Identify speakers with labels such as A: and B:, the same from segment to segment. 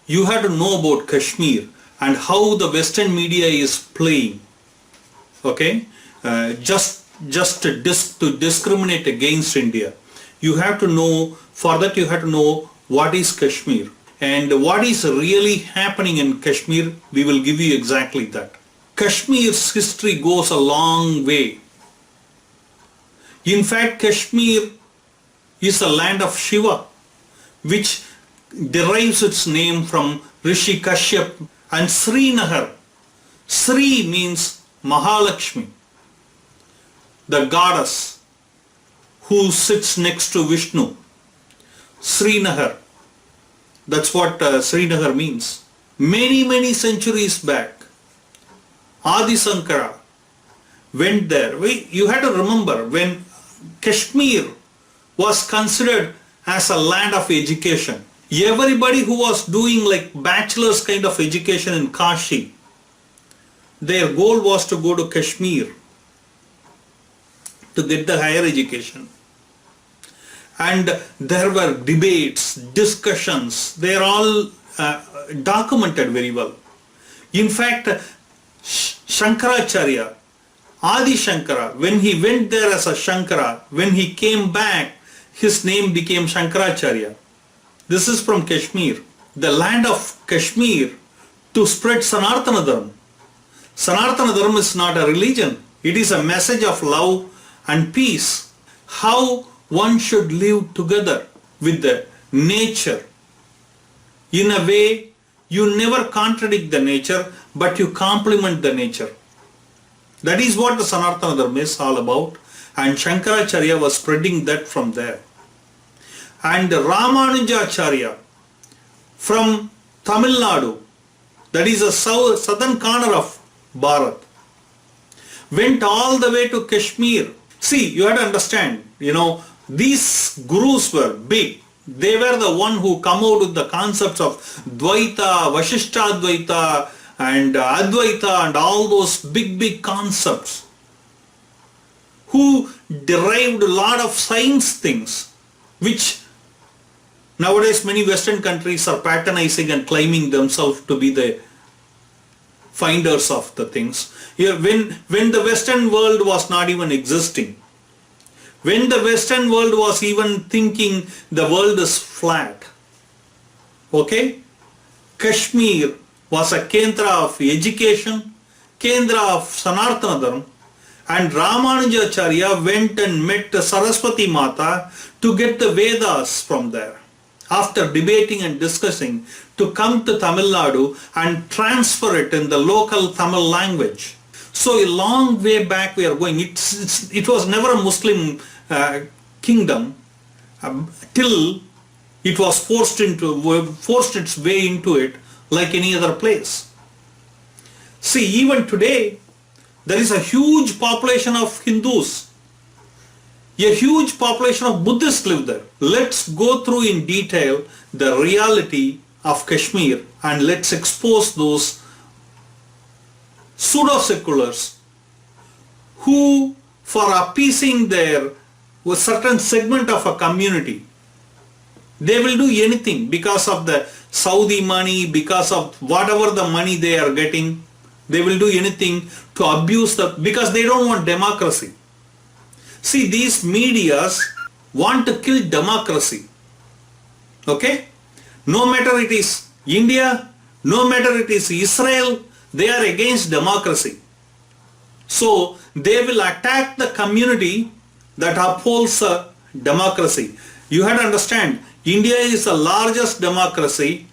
A: you have to know about Kashmir and how the Western media is playing. Okay, to discriminate against India, you have to know. For that, you have to know what is Kashmir and what is really happening in Kashmir. We will give you exactly that. Kashmir's history goes a long way. In fact, Kashmir is a land of Shiva, which derives its name from Rishi Kashyap. And Srinagar, Sri means Mahalakshmi, the goddess who sits next to Vishnu. Srinagar, that's what Srinagar means. Many centuries back, Adi Shankara went there. You have to remember, when Kashmir was considered as a land of education, everybody who was doing like bachelor's kind of education in Kashi, their goal was to go to Kashmir to get the higher education. And there were debates, discussions, they are all documented very well. In fact, Shankaracharya, Adi Shankara, when he went there as a Shankara, when he came back, his name became Shankaracharya. This is from Kashmir, the land of Kashmir, to spread Sanatana Dharma. Sanatana Dharma is not a religion. It is a message of love and peace. How one should live together with the nature. In a way, you never contradict the nature, but you complement the nature. That is what the Sanatana Dharma is all about. And Shankaracharya was spreading that from there. And Ramanujacharya from Tamil Nadu, that is the southern corner of Bharat, went all the way to Kashmir. See, you have to understand, these gurus were big. They were the one who come out with the concepts of Dvaita, Vasishtadvaita and Advaita and all those big concepts, who derived a lot of science things, which nowadays many Western countries are patronizing and claiming themselves to be the finders of the things. When the Western world was not even existing, when the Western world was even thinking the world is flat, okay, Kashmir was a Kendra of education, Kendra of Sanatana Dharma, and Ramanujacharya went and met Saraswati Mata to get the Vedas from there. After debating and discussing, to come to Tamil Nadu and transfer it in the local Tamil language. So a long way back we are going. It was never a Muslim kingdom till it was forced its way into it like any other place. See, even today there is a huge population of Hindus. A huge population of Buddhists live there. Let's go through in detail the reality of Kashmir and let's expose those pseudo-seculars who, for appeasing their certain segment of a community, they will do anything because of the Saudi money, because of whatever the money they are getting. They will do anything to abuse because they don't want democracy. See, these medias want to kill democracy. Okay? No matter it is India, no matter it is Israel, they are against democracy. So they will attack the community that upholds democracy. You have to understand, India is the largest democracy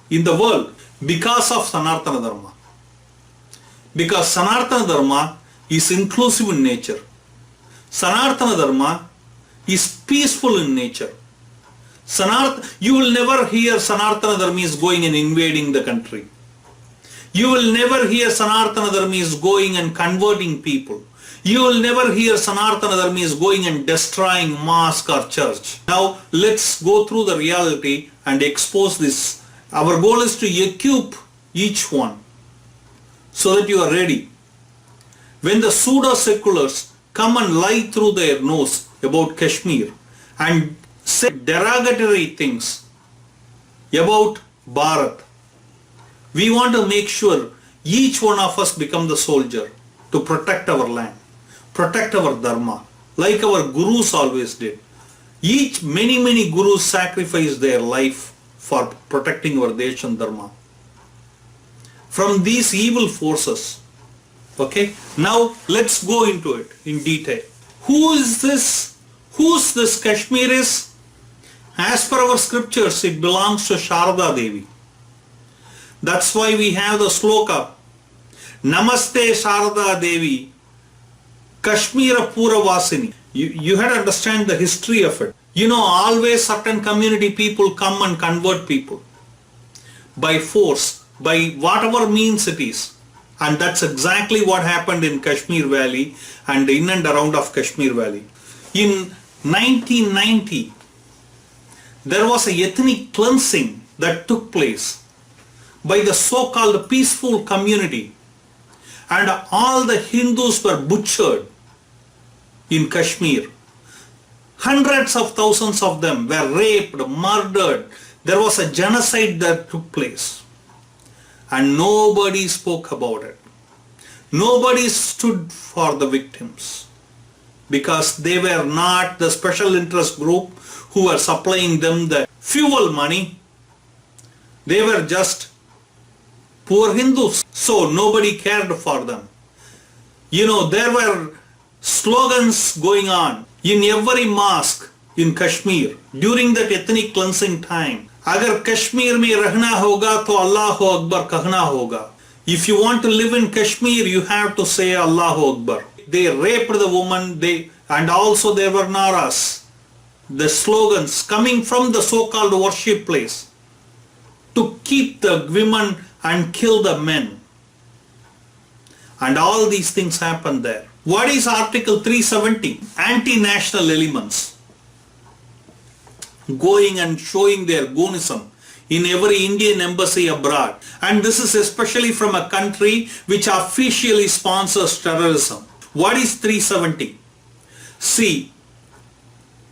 A: in the world because of Sanatana Dharma. Because Sanatana Dharma is inclusive in nature. Sanatana Dharma is peaceful in nature. You will never hear Sanatana Dharma is going and invading the country. You will never hear Sanatana Dharma is going and converting people. You will never hear Sanatana Dharma is going and destroying mosque or church. Now let's go through the reality and expose this. Our goal is to equip each one so that you are ready. When the pseudo-seculars come and lie through their nose about Kashmir and say derogatory things about Bharat, We want to make sure each one of us become the soldier to protect our land, protect our dharma, like our gurus always did. Many gurus sacrificed their life for protecting our Desh and Dharma from these evil forces. Okay, now let's go into it in detail. Who is this? Who's this Kashmir is? As per our scriptures, it belongs to Sharada Devi. That's why we have the sloka, Namaste Sharada Devi, Kashmira Puravasini. You had to understand the history of it. You know, always certain community people come and convert people by force, by whatever means it is. And that's exactly what happened in Kashmir Valley and in and around of Kashmir Valley. In 1990, there was a ethnic cleansing that took place by the so-called peaceful community, and all the Hindus were butchered in Kashmir. Hundreds of thousands of them were raped, murdered. There was a genocide that took place. And nobody spoke about it. Nobody stood for the victims because they were not the special interest group who were supplying them the fuel money. They were just poor Hindus. So nobody cared for them. You know, there were slogans going on in every mosque in Kashmir during that ethnic cleansing time. Agar Kashmir mein रहना होगा तो Allahu Akbar कहना होगा. If you want to live in Kashmir, you have to say Allahu Akbar. They raped the woman, and also there were naras, the slogans coming from the so-called worship place to keep the women and kill the men. And all these things happened there. What is Article 370? Anti-national elements going and showing their goonism in every Indian embassy abroad. And this is especially from a country which officially sponsors terrorism. What is 370? See,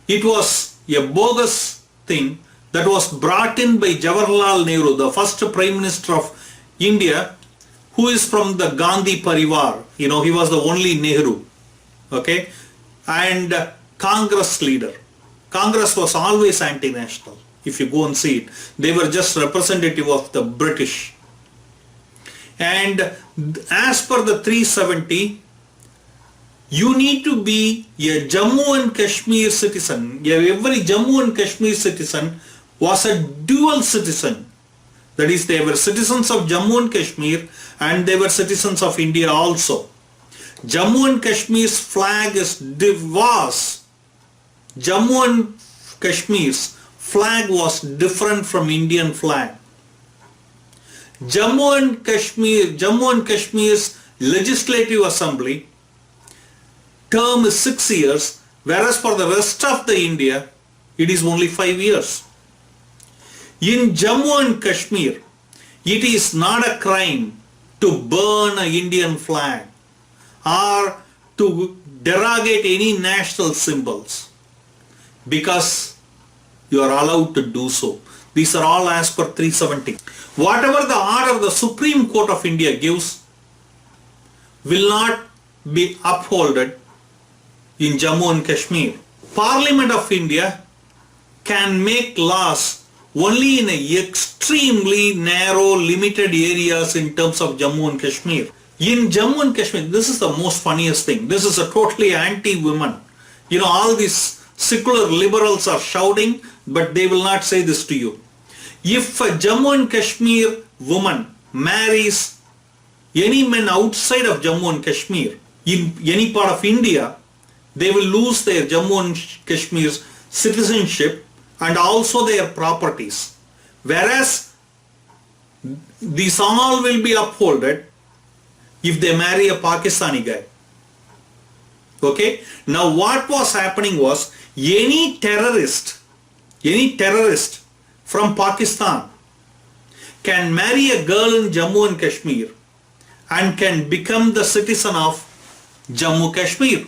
A: it was a bogus thing that was brought in by Jawaharlal Nehru, the first Prime Minister of India, who is from the Gandhi Parivar. You know, he was the only Nehru. Okay? And Congress leader. Congress was always anti-national. If you go and see it, they were just representative of the British. And as per the 370, you need to be a Jammu and Kashmir citizen. Every Jammu and Kashmir citizen was a dual citizen. That is, they were citizens of Jammu and Kashmir and they were citizens of India also. Jammu and Kashmir's flag was Jammu and Kashmir's flag was different from Indian flag. Jammu and Kashmir's legislative assembly term is 6 years, whereas for the rest of the India it is only 5 years. In Jammu and Kashmir, it is not a crime to burn an Indian flag or to derogate any national symbols, because you are allowed to do so. These are all as per 370. Whatever the order the Supreme Court of India gives will not be upheld in Jammu and Kashmir. Parliament of India can make laws only in extremely narrow, limited areas in terms of Jammu and Kashmir. In Jammu and Kashmir, this is the most funniest thing. This is a totally anti-women. You know, all these secular liberals are shouting, but they will not say this to you. If a Jammu and Kashmir woman marries any man outside of Jammu and Kashmir, in any part of India, they will lose their Jammu and Kashmir's citizenship and also their properties. Whereas these all will be upheld if they marry a Pakistani guy. Okay? Now what was happening was, any terrorist from Pakistan can marry a girl in Jammu and Kashmir and can become the citizen of Jammu Kashmir.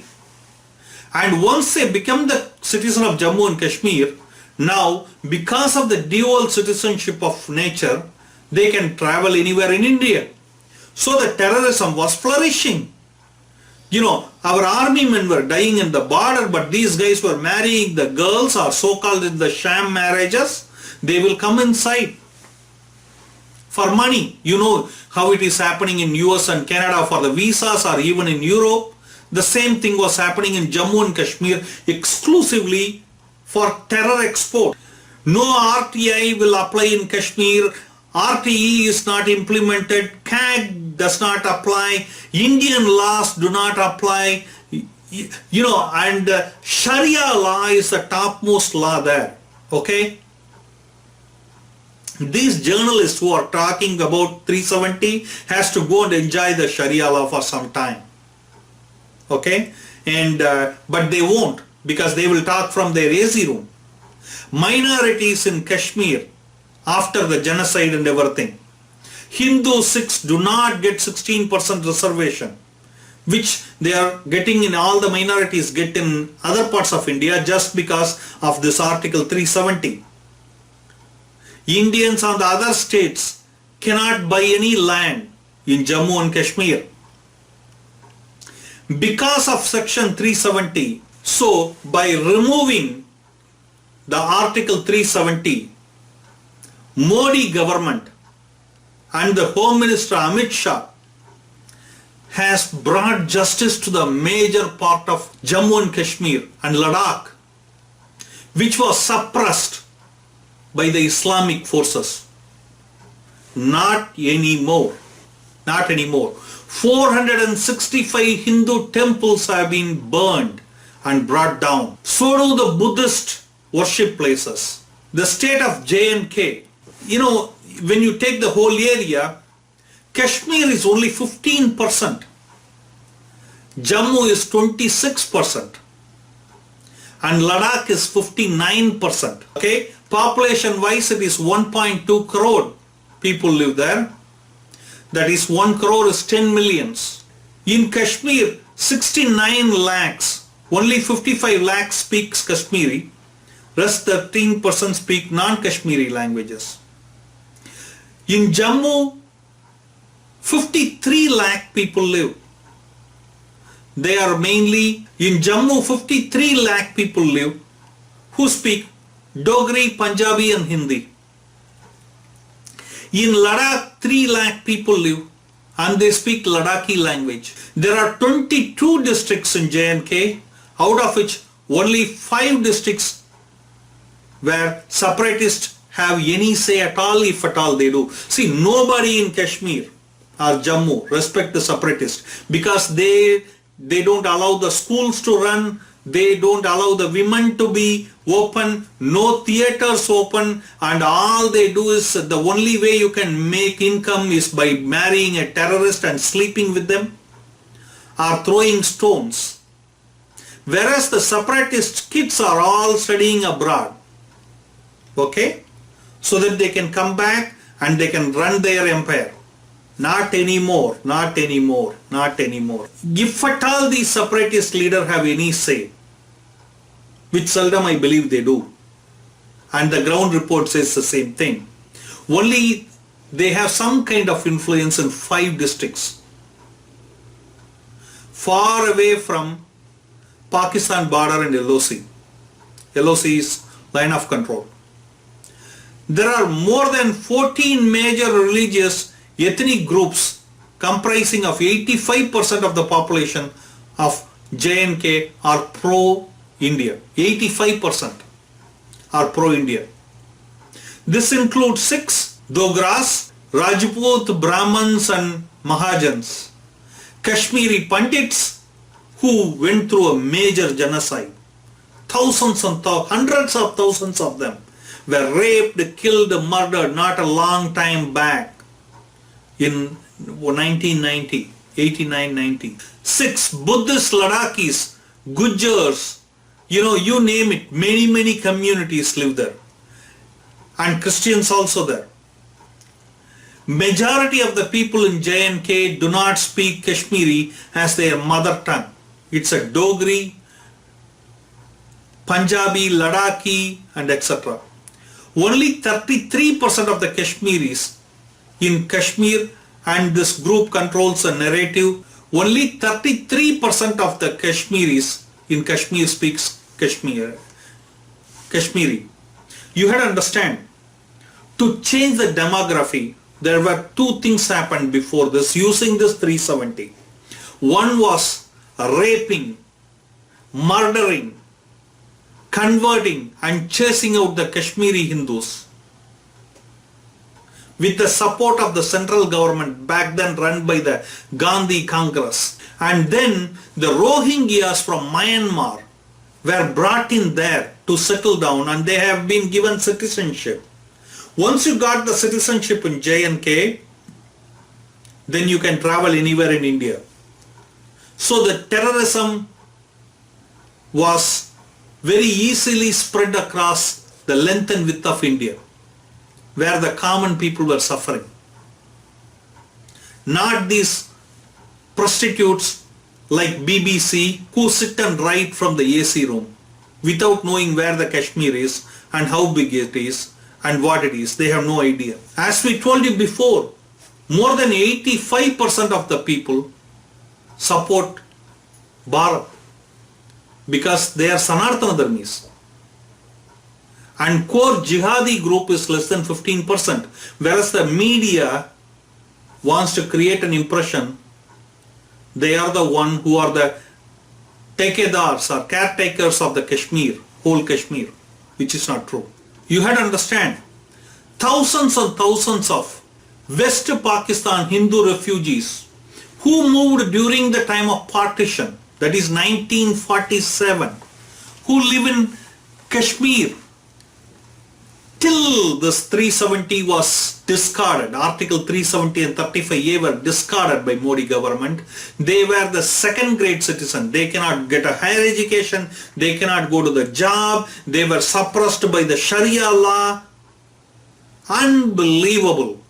A: And once they become the citizen of Jammu and Kashmir, now because of the dual citizenship of nature, They can travel anywhere in India. So the terrorism was flourishing. You know, our army men were dying in the border, but these guys were marrying the girls, or so-called in the sham marriages. They will come inside for money. You know how it is happening in US and Canada for the visas, or even in Europe. The same thing was happening in Jammu and Kashmir exclusively for terror export. No RTI will apply in Kashmir. RTE is not implemented. CAG does not apply. Indian laws do not apply. You know, and Sharia law is the topmost law there. Okay? These journalists who are talking about 370 has to go and enjoy the Sharia law for some time. Okay? And but they won't, because they will talk from their AC room. Minorities in Kashmir, after the genocide and everything, Hindu Sikhs do not get 16% reservation, which they are getting in, all the minorities get in other parts of India, just because of this Article 370. Indians on the other states cannot buy any land in Jammu and Kashmir because of Section 370. So by removing the Article 370, Modi government and the Home Minister Amit Shah has brought justice to the major part of Jammu and Kashmir and Ladakh, which was suppressed by the Islamic forces. Not anymore. Not anymore. 465 Hindu temples have been burned and brought down. So do the Buddhist worship places. The state of J&K, you know, when you take the whole area, Kashmir is only 15%. Jammu is 26%. And Ladakh is 59%. Okay? Population wise, it is 1.2 crore people live there. That is 1 crore is 10 millions. In Kashmir, 69 lakhs. Only 55 lakhs speaks Kashmiri. Rest 13% speak non-Kashmiri languages. In Jammu, 53 lakh people live. They are mainly, in Jammu 53 lakh people live who speak Dogri, Punjabi and Hindi. In Ladakh 3 lakh people live and they speak Ladakhi language. There are 22 districts in J&K, out of which only 5 districts where separatists have any say at all, if at all they do. See, nobody in Kashmir or Jammu respect the separatists, because they don't allow the schools to run, they don't allow the women to be open, no theaters open, and all they do is, the only way you can make income is by marrying a terrorist and sleeping with them or throwing stones. Whereas the separatist kids are all studying abroad. Okay? So that they can come back and they can run their empire. Not anymore, not anymore, not anymore. If at all these separatist leaders have any say, which seldom I believe they do, and the ground report says the same thing, only they have some kind of influence in 5 districts, far away from Pakistan border and LOC. LOC is line of control. There are more than 14 major religious ethnic groups comprising of 85% of the population of J&K are pro-India. 85% are pro-India. This includes Sikhs, Dogras, Rajput, Brahmins and Mahajans, Kashmiri Pandits who went through a major genocide. Thousands and hundreds of thousands of them were raped, killed, murdered not a long time back in 1990, 89-90. Sikhs, Buddhist, Ladakhis, Gujars, you name it, many communities live there. And Christians also there. Majority of the people in J&K do not speak Kashmiri as their mother tongue. It's a Dogri, Punjabi, Ladakhi and etc. Only 33% of the Kashmiris in Kashmir and this group controls a narrative. Only 33% of the Kashmiris in Kashmir speaks Kashmiri. You had to understand, to change the demography, there were two things happened before this using this 370. One was raping, murdering, converting and chasing out the Kashmiri Hindus with the support of the central government back then run by the Gandhi Congress. And then the Rohingyas from Myanmar were brought in there to settle down and they have been given citizenship. Once you got the citizenship in J&K, then you can travel anywhere in India. So the terrorism was very easily spread across the length and width of India, where the common people were suffering. Not these prostitutes like BBC who sit and write from the AC room without knowing where the Kashmir is and how big it is and what it is. They have no idea. As we told you before, more than 85% of the people support Bharat because they are Sanatana Dharmis. And core jihadi group is less than 15%, whereas the media wants to create an impression they are the one who are the takedars or caretakers of the Kashmir, whole Kashmir, which is not true. You had to understand, thousands and thousands of West Pakistan Hindu refugees who moved during the time of partition, that is 1947, who live in Kashmir till this 370 was discarded. Article 370 and 35A were discarded by Modi government. They were the second grade citizen. They cannot get a higher education. They cannot go to the job. They were suppressed by the Sharia law. Unbelievable.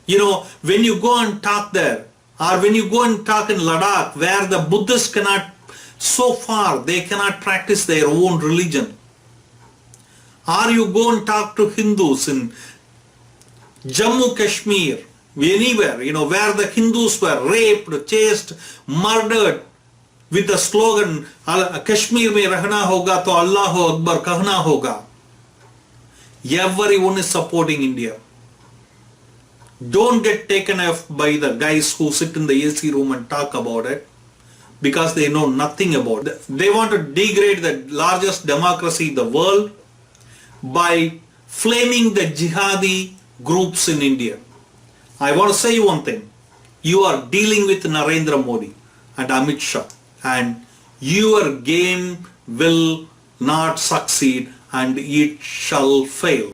A: You know, when you go and talk there, or when you go and talk in Ladakh, where the Buddhists cannot, so far, they cannot practice their own religion. Or you go and talk to Hindus in Jammu Kashmir, anywhere, you know, where the Hindus were raped, chased, murdered with the slogan, Kashmir mein rahna hoga to Allahu Akbar kahna hoga. Everyone is supporting India. Don't get taken off by the guys who sit in the AC room and talk about it because they know nothing about it. They want to degrade the largest democracy in the world by flaming the jihadi groups in India. I want to say you one thing. You are dealing with Narendra Modi and Amit Shah, and your game will not succeed and it shall fail.